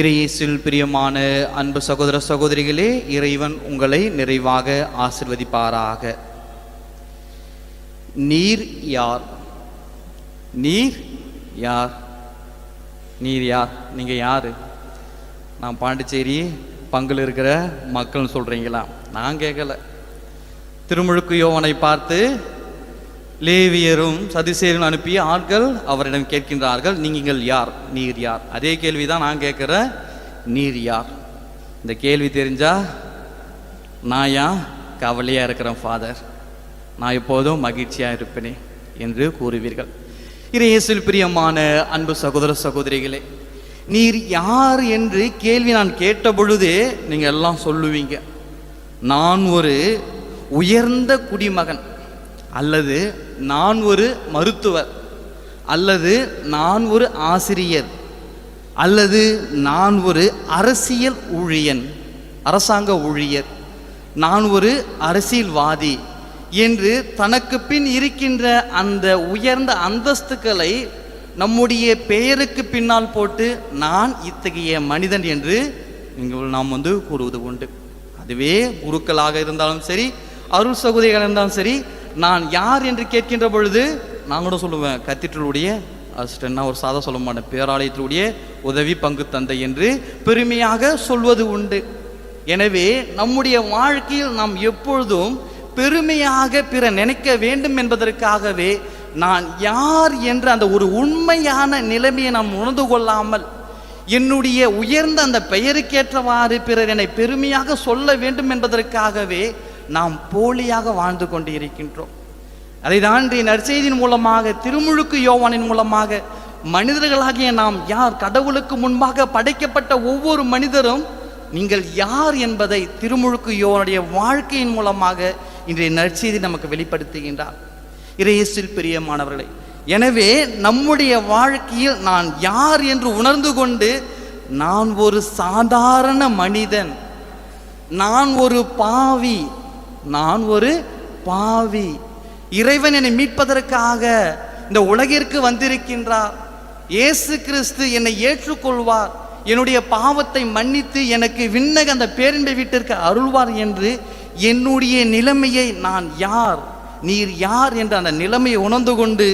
இறையேசுவில் பிரியமான அன்பு சகோதர சகோதரிகளே, இறைவன் உங்களை நிறைவாக ஆசிர்வதிப்பாராக. நீர் யார்? நீர் யார்? நீர் யார்? நீங்கள் யார்? நான் பாண்டிச்சேரி பங்கில் இருக்கிற மக்கள்னு சொல்கிறீங்களா? நான் கேட்கல. திருமுழுக்கு யோவானை பார்த்து லேவியரும் சதுசேயரும் அனுப்பிய ஆட்கள் அவரிடம் கேட்கின்றார்கள், நீங்கள் யார்? நீர் யார்? அதே கேள்விதான் நான் கேட்குறேன், நீர் யார்? இந்த கேள்வி தெரிஞ்சா நான் ஏன் கவலையாக இருக்கிறேன் ஃபாதர், நான் எப்போதும் மகிழ்ச்சியாக இருப்பேனே என்று கூறுவீர்கள். இறையேசுவில் பிரியமான அன்பு சகோதர சகோதரிகளே, நீர் யார் என்று கேள்வி நான் கேட்ட பொழுதே நீங்கள் எல்லாம் சொல்லுவீங்க, நான் ஒரு உயர்ந்த குடிமகன், அல்லது நான் ஒரு மருத்துவர், அல்லது நான் ஒரு ஆசிரியர், அல்லது நான் ஒரு அரசியல் ஊழியன், அரசாங்க ஊழியர், நான் ஒரு அரசியல்வாதி என்று தனக்கு பின் இருக்கின்ற அந்த உயர்ந்த அந்தஸ்துக்களை நம்முடைய பெயருக்கு பின்னால் போட்டு நான் இத்தகைய மனிதன் என்று நாம் கூறுவது உண்டு. அதுவே குருக்களாக இருந்தாலும் சரி, அருள் சகோதரிகள் இருந்தாலும் சரி, நான் யார் என்று கேட்கின்ற பொழுது நான் கூட சொல்லுவேன், கத்தீட்ரலுடைய அசிஸ்டன்ட், ஒரு சாதா சொல்ல மாட்டேன், பேராலயத்தினுடைய உதவி பங்கு தந்தை என்று பெருமையாக சொல்வது உண்டு. எனவே நம்முடைய வாழ்க்கையில் நாம் எப்பொழுதும் பெருமையாக பிற நினைக்க வேண்டும் என்பதற்காகவே நான் யார் என்ற அந்த ஒரு உண்மையான நிலைமையை நாம் உணர்ந்து கொள்ளாமல் என்னுடைய உயர்ந்த அந்த பெயருக்கேற்றவாறு பிறர் என்னை பெருமையாக சொல்ல வேண்டும் என்பதற்காகவே நாம் போலியாக வாழ்ந்து கொண்டு இருக்கின்றோம். அதை தாண்டி நற்செய்தியின் மூலமாக, திருமுழுக்கு யோவானின் மூலமாக மனிதர்களாகிய நாம் யார், கடவுளுக்கு முன்பாக படைக்கப்பட்ட ஒவ்வொரு மனிதரும் நீங்கள் யார் என்பதை திருமுழுக்கு யோவானுடைய வாழ்க்கையின் மூலமாக இன்றைய நற்செய்தி நமக்கு வெளிப்படுத்துகின்றார். இறையேசுவில் பிரியமானவர்களே, எனவே நம்முடைய வாழ்க்கையில் நான் யார் என்று உணர்ந்து கொண்டு, நான் ஒரு சாதாரண மனிதன், நான் ஒரு பாவி, நான் ஒரு பாவி, இறைவன் என்னை மீட்பதற்காக இந்த உலகிற்கு வந்திருக்கின்றார், இயேசு கிறிஸ்து என்னை ஏற்றுக்கொள்வார், என்னுடைய பாவத்தை மன்னித்து எனக்கு விண்ணக அந்த பேரின்பை வீட்டிற்கு அருள்வார் என்று என்னுடைய நிலைமையை, நான் யார், நீர் யார் என்ற அந்த நிலைமையை உணர்ந்து கொண்டு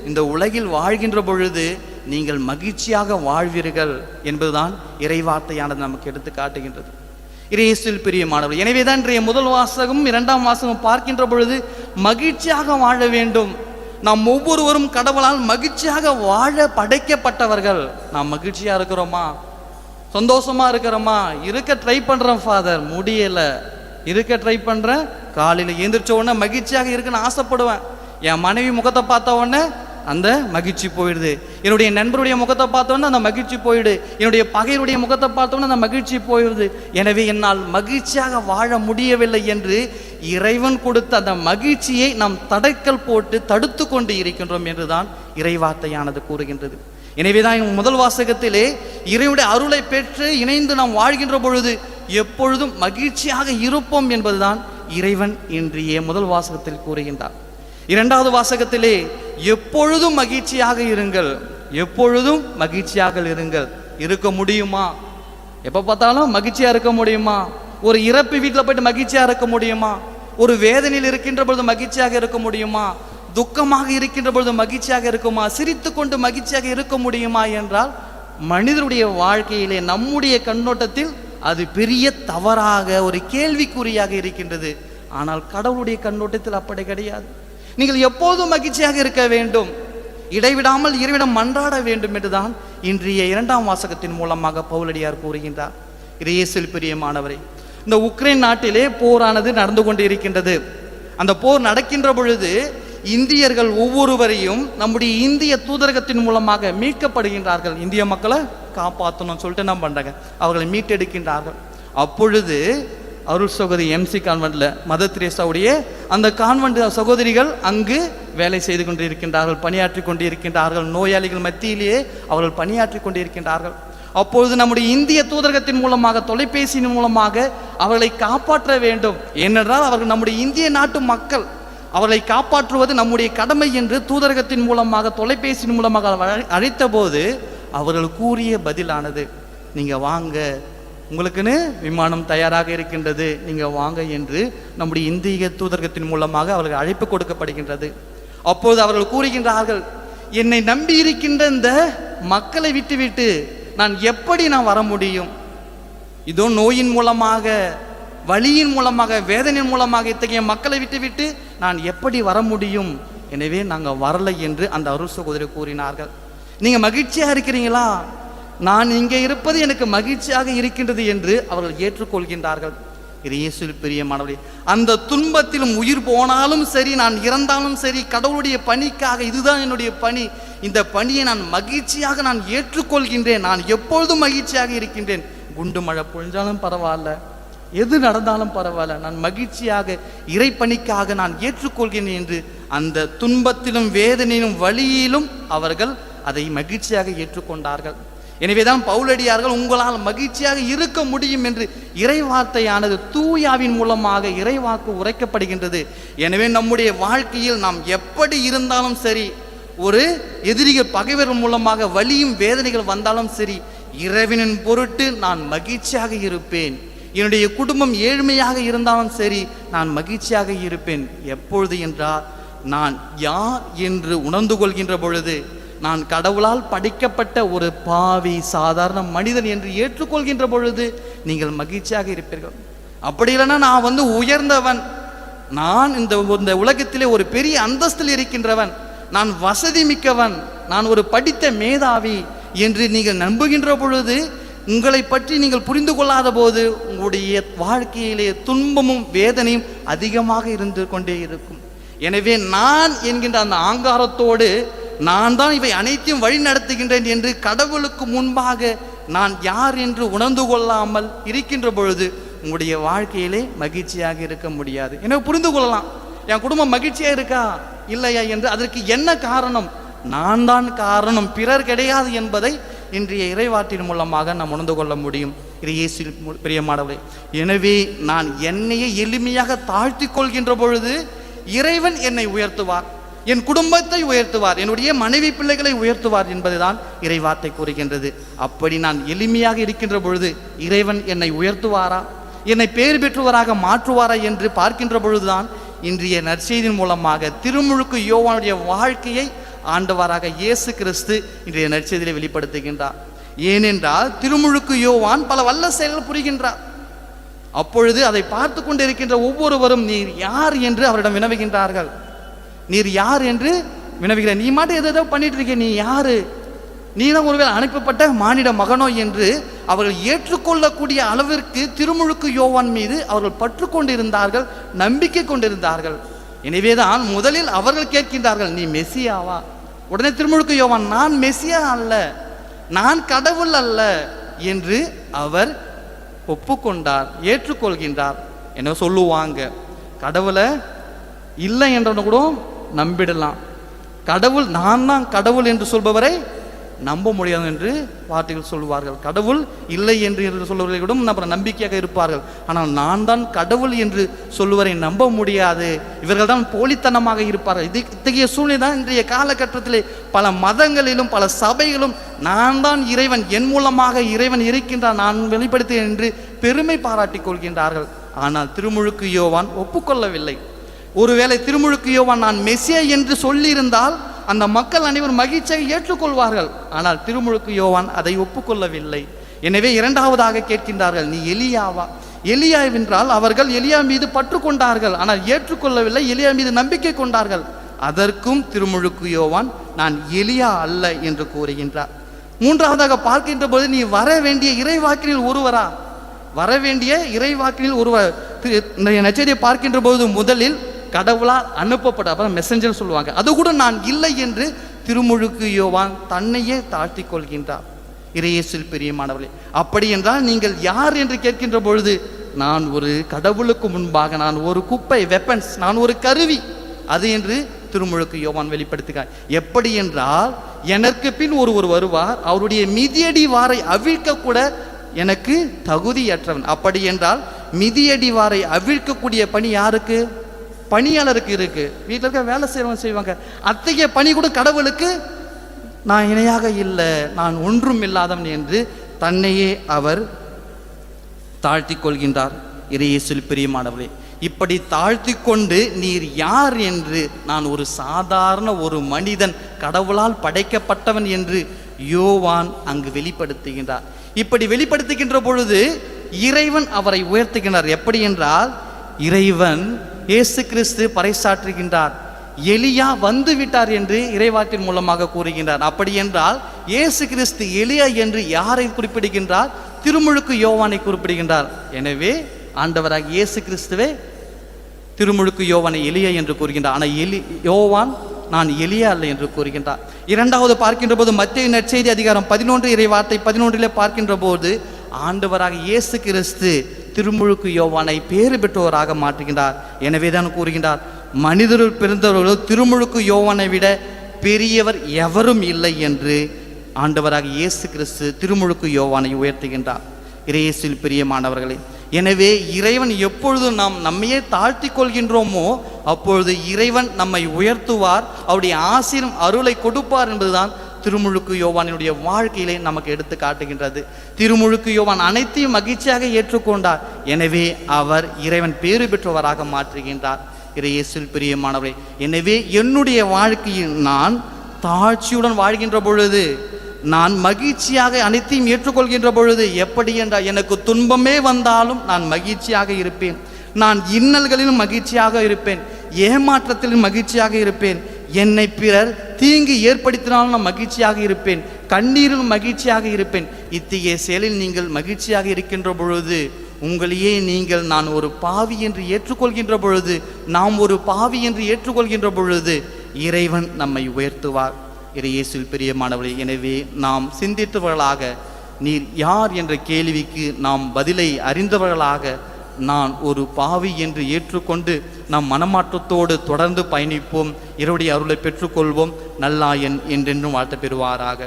இந்த உலகில் வாழ்கின்ற பொழுது நீங்கள் மகிழ்ச்சியாக வாழ்வீர்கள் என்பதுதான் இறைவார்த்தையானது நமக்கு எடுத்து காட்டுகின்றது. இறையேசுவில் பிரியமானவர்கள், எனவேதான் இன்றைய முதல் வாசகமும் இரண்டாம் வாசகமும் பார்க்கின்ற பொழுது மகிழ்ச்சியாக வாழ வேண்டும். நாம் ஒவ்வொருவரும் கடவுளால் மகிழ்ச்சியாக வாழ படைக்கப்பட்டவர்கள். நாம் மகிழ்ச்சியாக இருக்கிறோமா? சந்தோஷமா இருக்கிறோமா? இருக்க ட்ரை பண்ணுறேன் ஃபாதர், முடியலை, இருக்க ட்ரை பண்ணுறேன், காலையில் எழுந்திரிச்ச உடனே மகிழ்ச்சியாக இருக்குன்னு ஆசைப்படுவேன். என் மனைவி முகத்தை பார்த்த உடனே அந்த மகிழ்ச்சி போயிடுது, என்னுடைய நண்பருடைய முகத்தை பார்த்தோன்னே அந்த மகிழ்ச்சி போயிடுது, என்னுடைய பகையுடைய முகத்தை பார்த்தோன்னே அந்த மகிழ்ச்சி போயிடுது. எனவே என்னால் மகிழ்ச்சியாக வாழ முடியவில்லை என்று இறைவன் கொடுத்த அந்த மகிழ்ச்சியை நாம் தடைக்கல் போட்டு தடுத்து கொண்டு இருக்கின்றோம் என்றுதான் இறைவார்த்தையானது கூறுகின்றது. எனவேதான் முதல் வாசகத்திலே இறைவனுடைய அருளை பெற்று இணைந்து நாம் வாழ்கின்ற பொழுது எப்பொழுதும் மகிழ்ச்சியாக இருப்போம் என்பதுதான் இறைவன் இன்றைய முதல் வாசகத்தில் கூறுகின்றார். இரண்டாவது வாசகத்திலே எப்பொழுதும் மகிழ்ச்சியாக இருங்கள், எப்பொழுதும் மகிழ்ச்சியாக இருங்கள். இருக்க முடியுமா? எப்போ பார்த்தாலும் மகிழ்ச்சியாக இருக்க முடியுமா? ஒரு இறப்பு வீட்டில் போயிட்டு மகிழ்ச்சியாக இருக்க முடியுமா? ஒரு வேதனையில் இருக்கின்ற பொழுது மகிழ்ச்சியாக இருக்க முடியுமா? துக்கமாக இருக்கின்ற பொழுது மகிழ்ச்சியாக இருக்குமா? சிரித்து கொண்டு மகிழ்ச்சியாக இருக்க முடியுமா என்றால் மனிதனுடைய வாழ்க்கையிலே நம்முடைய கண்ணோட்டத்தில் அது பெரிய தவறாக, ஒரு கேள்விக்குறியாக இருக்கின்றது. ஆனால் கடவுளுடைய கண்ணோட்டத்தில் அப்படி கிடையாது. நீங்கள் எப்போதும் மகிழ்ச்சியாக இருக்க வேண்டும், இடைவிடாமல் இறைவிடம் மன்றாட வேண்டும் என்றுதான் இன்றைய இரண்டாம் வாசகத்தின் மூலமாக பவுலடியார் கூறுகின்றார். இறையேசுவில் பிரியமானவரே, இந்த உக்ரைன் நாட்டிலே போரானது நடந்து கொண்டு இருக்கின்றது. அந்த போர் நடக்கின்ற பொழுது இந்தியர்கள் ஒவ்வொருவரையும் நம்முடைய இந்திய தூதரகத்தின் மூலமாக மீட்கப்படுகின்றார்கள். இந்திய மக்களை காப்பாற்றணும்னு சொல்லிட்டு என்ன பண்ணுறாங்க, அவர்களை மீட்டெடுக்கின்றார்கள். அப்பொழுது அருள் சகோதரி எம்சி கான்வென்ட்ல மதர் தெரேசாவுடைய அந்த கான்வென்ட் சகோதரிகள் அங்கு வேலை செய்து கொண்டு இருக்கின்றார்கள், பணியாற்றி கொண்டு இருக்கின்றார்கள். நோயாளிகள் மத்தியிலேயே அவர்கள் பணியாற்றி கொண்டு இருக்கின்றார்கள். அப்பொழுது நம்முடைய இந்திய தூதரகத்தின் மூலமாக, தொலைபேசியின் மூலமாக அவர்களை காப்பாற்ற வேண்டும். ஏனென்றால் அவர்கள் நம்முடைய இந்திய நாட்டு மக்கள், அவர்களை காப்பாற்றுவது நம்முடைய கடமை என்று தூதரகத்தின் மூலமாக, தொலைபேசியின் மூலமாக அழைத்த போது அவர்கள் கூறிய பதிலானது, நீங்கள் வாங்க, உங்களுக்குன்னு விமானம் தயாராக இருக்கின்றது, நீங்கள் வாங்க என்று நம்முடைய இந்திய தூதரகத்தின் மூலமாக அவர்களுக்கு அழைப்பு கொடுக்கப்படுகின்றது. அப்போது அவர்கள் கூறுகின்றார்கள், என்னை நம்பி இருக்கின்ற இந்த மக்களை விட்டுவிட்டு நான் எப்படி வர முடியும்? இதோ நோயின் மூலமாக, வலியின் மூலமாக, வேதனையின் மூலமாக இத்தகைய மக்களை விட்டுவிட்டு நான் எப்படி வர முடியும்? எனவே நாங்கள் வரலை என்று அந்த அருள் சகோதரி கூறினார்கள். நீங்கள் மகிழ்ச்சியாக இருக்கிறீங்களா? நான் இங்கே இருப்பது எனக்கு மகிழ்ச்சியாக இருக்கின்றது என்று அவர்கள் ஏற்றுக்கொள்கின்றார்கள். இயேசுவில் பிரியமானவர்களே, அந்த துன்பத்திலும் உயிர் போனாலும் சரி, நான் இறந்தாலும் சரி, கடவுளுடைய பணிக்காக இதுதான் என்னுடைய பணி, இந்த பணியை நான் மகிழ்ச்சியாக நான் ஏற்றுக்கொள்கின்றேன். நான் எப்பொழுதும் மகிழ்ச்சியாக இருக்கின்றேன். குண்டு மழை பொழிஞ்சாலும் பரவாயில்ல, எது நடந்தாலும் பரவாயில்ல, நான் மகிழ்ச்சியாக இறைப்பணிக்காக நான் ஏற்றுக்கொள்கிறேன் என்று அந்த துன்பத்திலும் வேதனையிலும் வலியிலும் அவர்கள் அதை மகிழ்ச்சியாக ஏற்றுக்கொண்டார்கள். எனவேதான் பவுலடியார்கள் உங்களால் மகிழ்ச்சியாக இருக்க முடியும் என்று இறைவார்த்தையானது தூயாவின் மூலமாக இறைவாக்கு உரைக்கப்படுகின்றது. எனவே நம்முடைய வாழ்க்கையில் நாம் எப்படி இருந்தாலும் சரி, ஒரு எதிரிகள் பகைவர் மூலமாக வலியும் வேதனைகள் வந்தாலும் சரி, இறைவனின் பொருட்டு நான் மகிழ்ச்சியாக இருப்பேன். என்னுடைய குடும்பம் ஏழ்மையாக இருந்தாலும் சரி, நான் மகிழ்ச்சியாக இருப்பேன். எப்பொழுது என்றால், நான் யார் என்று உணர்ந்து கொள்கின்ற பொழுது, நான் கடவுளால் படைக்கப்பட்ட ஒரு பாவி சாதாரண மனிதன் என்று ஏற்றுக்கொள்கின்ற பொழுது நீங்கள் மகிழ்ச்சியாக இருப்பீர்கள். அப்படி இல்லைன்னா நான் உயர்ந்தவன், நான் இந்த உலகத்திலே ஒரு பெரிய அந்தஸ்தில் இருக்கின்றவன், நான் வசதி மிக்கவன், நான் ஒரு படித்த மேதாவி என்று நீங்கள் நம்புகின்ற பொழுது, உங்களை பற்றி நீங்கள் புரிந்து கொள்ளாத போது உங்களுடைய வாழ்க்கையிலே துன்பமும் வேதனையும் அதிகமாக இருந்து கொண்டே இருக்கும். எனவே நான் என்கின்ற அந்த ஆங்காரத்தோடு, நான் தான் இவை அனைத்தையும் வழி நடத்துகின்றேன் என்று கடவுளுக்கு முன்பாக நான் யார் என்று உணர்ந்து கொள்ளாமல் இருக்கின்ற பொழுது உங்களுடைய வாழ்க்கையிலே மகிழ்ச்சியாக இருக்க முடியாது. எனவே புரிந்து கொள்ளலாம், என் குடும்பம் மகிழ்ச்சியாக இருக்கா இல்லையா என்று. அதற்கு என்ன காரணம்? நான் தான் காரணம், பிறர் கிடையாது என்பதை இன்றைய இறைவாற்றின் மூலமாக நாம் உணர்ந்து கொள்ள முடியும். இயேசுவில் பிரியமானவர்களே, எனவே நான் என்னையே எளிமையாக தாழ்த்தி கொள்கின்ற பொழுது இறைவன் என்னை உயர்த்துவார், என் குடும்பத்தை உயர்த்துவார், என்னுடைய மனைவி பிள்ளைகளை உயர்த்துவார் என்பதுதான் இறைவார்த்தை கூறுகின்றது. அப்படி நான் எளிமையாக இருக்கின்ற பொழுது இறைவன் என்னை உயர்த்துவாரா, என்னை பேர் பெற்றுவராக மாற்றுவாரா என்று பார்க்கின்ற பொழுதுதான் இன்றைய நற்செய்தியின் மூலமாக திருமுழுக்கு யோவானுடைய வாழ்க்கையை ஆண்டவராக இயேசு கிறிஸ்து இன்றைய நற்செய்தியை வெளிப்படுத்துகின்றார். ஏனென்றால் திருமுழுக்கு யோவான் பல வல்ல செயல்கள் புரிகின்றார். அப்பொழுது அதை பார்த்து கொண்டிருக்கின்ற ஒவ்வொருவரும் நீர் யார் என்று அவரிடம் வினவுகின்றார்கள். நீர் யார் என்று வினவுகிற, நீ மட்டும் ஏதோ பண்ணிட்டு இருக்க, நீ யாரு, நீ தான் ஒருவேளை அனுப்பப்பட்ட மானிட மகனோ என்று அவர்கள் ஏற்றுக்கொள்ளக்கூடிய அளவிற்கு திருமுழுக்கு யோவான் மீது அவர்கள் பற்று கொண்டிருந்தார்கள், நம்பிக்கை கொண்டிருந்தார்கள். எனவேதான் முதலில் அவர்கள் கேட்கின்றார்கள், நீ மெசியாவா? உடனே திருமுழுக்கு யோவான், நான் மெசியா அல்ல, நான் கடவுள் அல்ல என்று அவர் ஒப்புக்கொண்டார், ஏற்றுக்கொள்கின்றார். என்ன சொல்லுவாங்க, கடவுளை இல்லை என்றவன கூட நம்பிடலாம், கடவுள் நான் தான் கடவுள் என்று சொல்பவரை நம்ப முடியாது என்று வார்த்தைகள் சொல்லுவார்கள். கடவுள் இல்லை என்று சொல்லுவர்களிடம் நம்ம நம்பிக்கையாக இருப்பார்கள். ஆனால் நான் தான் கடவுள் என்று சொல்லுவரை நம்ப முடியாது, இவர்கள் தான் போலித்தனமாக இருப்பார்கள். இத்தகைய சூழ்நிலை தான் இன்றைய காலகட்டத்திலே பல மதங்களிலும் பல சபைகளும் நான் தான் இறைவன், என் மூலமாக இறைவன் இருக்கின்றான், நான் வெளிப்படுத்தேன் என்று பெருமை பாராட்டிக் கொள்கின்றார்கள். ஆனால் திருமுழுக்கு யோவான் ஒப்புக்கொள்ளவில்லை. ஒருவேளை திருமுழுக்கு யோவான் நான் மெசியா என்று சொல்லியிருந்தால் அந்த மக்கள் அனைவரும் மகிழ்ச்சியாக ஏற்றுக்கொள்வார்கள். ஆனால் திருமுழுக்கு யோவான் அதை ஒப்புக்கொள்ளவில்லை. எனவே இரண்டாவதாக கேட்கின்றார்கள், நீ எலியாவா? எலியா என்றால் அவர்கள் எலியா மீது பற்று கொண்டார்கள், ஆனால் ஏற்றுக்கொள்ளவில்லை, எலியா மீது நம்பிக்கை கொண்டார்கள். அதற்கும் திருமுழுக்கு யோவான் நான் எலியா அல்ல என்று கூறுகின்றார். மூன்றாவதாக பார்க்கின்ற போது, நீ வர வேண்டிய இறைவாக்கினில் ஒருவரா? வர வேண்டிய இறைவாக்கினில் ஒருவர். நற்செய்தியை பார்க்கின்ற போது முதலில் கடவுளால் அனுப்பப்பட்ட, அப்புறம் மெசஞ்சர் சொல்லுவாங்க, அது கூட நான் இல்லை என்று திருமுழுக்கு யோவான் தன்னையே தாழ்த்தி கொள்கின்றார். இறையேசுவில் பிரியமானவர்களே, அப்படி என்றால் நீங்கள் யார் என்று கேட்கின்ற பொழுது, நான் ஒரு கடவுளுக்கு முன்பாக நான் ஒரு குப்பை, வெப்பன்ஸ், நான் ஒரு கருவி, அது என்று திருமுழுக்கு யோவான் வெளிப்படுத்துகிறார். எப்படி என்றால், எனக்கு பின் ஒருவர் வருவார், அவருடைய மிதியடி வாரை அவிழ்க்க கூட எனக்கு தகுதியற்றவன். அப்படி என்றால் மிதியடி வாரை அவிழ்க்கக்கூடிய பணி யாருக்கு? பணியாளருக்கு இருக்கு. வீட்டில் இருக்க வேலை செய்வாங்க. அத்தகைய பணி கூட கடவுளுக்கு நான் இணையாக இல்லை, நான் ஒன்றும் இல்லாதவன் என்று தன்னையே அவர் தாழ்த்தி கொள்கின்றார். இயேசுவில் பிரியமானவர்களே, இப்படி தாழ்த்தி கொண்டு நீர் யார் என்று, நான் ஒரு சாதாரண ஒரு மனிதன், கடவுளால் படைக்கப்பட்டவன் என்று யோவான் அங்கு வெளிப்படுத்துகின்றார். இப்படி வெளிப்படுத்துகின்ற பொழுது இறைவன் அவரை உயர்த்துகின்றார். எப்படி என்றால், இறைவன் இயேசு கிறிஸ்து பறைசாற்றுகின்றார், எலியா வந்து விட்டார் என்று இறைவாக்கின் மூலமாக கூறுகின்றார். அப்படி என்றால் இயேசு கிறிஸ்து எலியா என்று யாரை குறிப்பிடுகின்றார்? திருமுழுக்கு யோவானை குறிப்பிடுகின்றார். எனவே ஆண்டவராக இயேசு கிறிஸ்துவே திருமுழுக்கு யோவானை எலியா என்று கூறுகின்றார். ஆனால் யோவான் நான் எலியா அல்ல என்று கூறுகின்றார். இரண்டாவது பார்க்கின்ற போது மத்தேயு நற்செய்தி அதிகாரம் 11 இறைவார்த்தை 11 பார்க்கின்ற போது ஆண்டவராக இயேசு கிறிஸ்து திருமுழுக்கு யோவானை பேறு பெற்றோராக மாற்றுகின்றார். எனவே தான் கூறுகின்றார், மனிதர்கள் பிறந்தவர்களோ திருமுழுக்கு யோவானை விட பெரியவர் எவரும் இல்லை என்று ஆண்டவராக இயேசு கிறிஸ்து திருமுழுக்கு யோவானை உயர்த்துகின்றார். இயேசுவில் பிரியமானவர்களே, எனவே இறைவன் எப்பொழுது நாம் நம்மையே தாழ்த்தி கொள்கின்றோமோ அப்பொழுது இறைவன் நம்மை உயர்த்துவார், அவருடைய ஆசீர்வாதம் அருளை கொடுப்பார் என்பதுதான் திருமுழுக்கு யோவானுடைய வாழ்க்கையிலே நமக்கு எடுத்து காட்டுகின்றது. திருமுழுக்கு யோவான் அனைத்தையும் மகிழ்ச்சியாக ஏற்றுக்கொண்டார். எனவே அவர் இறைவன் பேறு பெற்றவராக மாற்றுகின்றார். இயேசுவில் பிரியமானவரே, எனவே என்னுடைய வாழ்க்கையில் நான் தாழ்ச்சியுடன் வாழ்கின்ற பொழுது, நான் மகிழ்ச்சியாக அனைத்தையும் ஏற்றுக்கொள்கின்ற பொழுது, எப்படி என்றால் எனக்கு துன்பமே வந்தாலும் நான் மகிழ்ச்சியாக இருப்பேன், நான் இன்னல்களிலும் மகிழ்ச்சியாக இருப்பேன், ஏமாற்றத்திலும் மகிழ்ச்சியாக இருப்பேன், என்னை பிறர் தீங்கு ஏற்படுத்தினாலும் நான் மகிழ்ச்சியாக இருப்பேன், கண்ணீரிலும் மகிழ்ச்சியாக இருப்பேன். இத்தகைய செயலில் நீங்கள் மகிழ்ச்சியாக இருக்கின்ற பொழுது உங்களையே நீங்கள் நான் ஒரு பாவி என்று ஏற்றுக்கொள்கின்ற பொழுது, நாம் ஒரு பாவி என்று ஏற்றுக்கொள்கின்ற பொழுது இறைவன் நம்மை உயர்த்துவார். இயேசுவில் பிரியமானவர்களே, எனவே நாம் சிந்தித்தவர்களாக, நீர் யார் என்ற கேள்விக்கு நாம் பதிலை அறிந்தவர்களாக, நான் ஒரு பாவி என்று ஏற்றுக்கொண்டு நாம் மனமாற்றத்தோடு தொடர்ந்து பயணிப்போம். இறைவனுடைய அருளை பெற்றுக்கொள்வோம். நல்லாயன் என்றென்றும் வாழ்த்து பெறுவாராக.